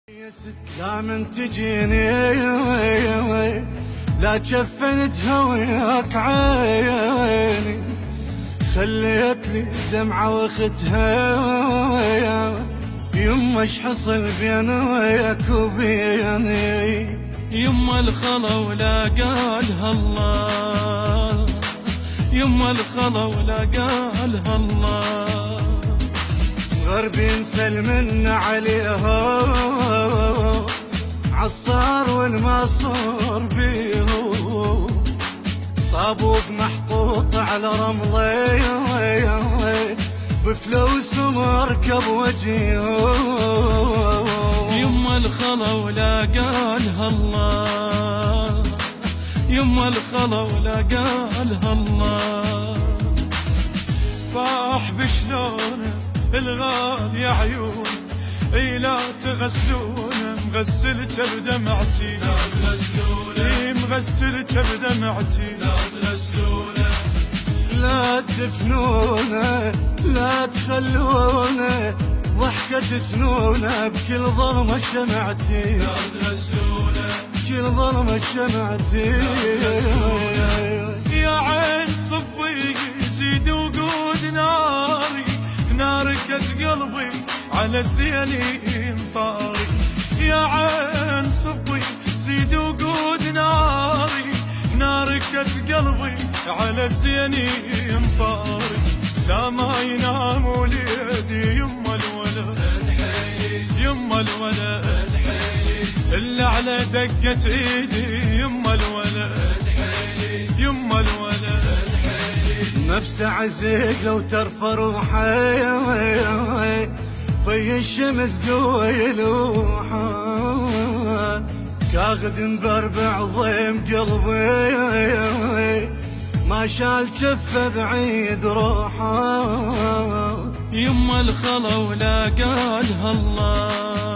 يا ست لا من تجيني لا جفنتها وياك عيني، خليت لي دمعة واختها يما ايش حصل بين وياك وبيني. يما الخلا ولا قالها الله، يما الخلا ولا قالها الله، غربين سلمنا عليها عالصار والمصور بيه، طابوق محطوط على رملي بفلوس ومركب وجيه. يما الخلا ولا قالها الله، يما الخلا ولا قالها الله، صاحب شلونه الغالي عيون اي لا تغسلونه، مغسلته بدمعتي لا تغسلونه، مغسلته بدمعتي لا تغسلونه، لا تدفنونه لا تخلونه، ضحكة سنونه بكل ظلمة شمعتي لا تغسلونه، بكل ظلمة شمعتي. يا عين صبي زيد وقود ناري، ناركت قلبي على السنين طاري، يا عين صبي زيد وقود ناري، ناركت قلبي على السنين طاري، لا ما ينام وليدي يما الولد يما الولد إلا على دقة ايدي يما الولد يما الولد، نفسه عزيز لو ترفع روحي في الشمس قوة يلوحه، كاخد مبربع ضيم قلبي ما شال جفه بعيد روحه. يما الخلا ولا قالها الله،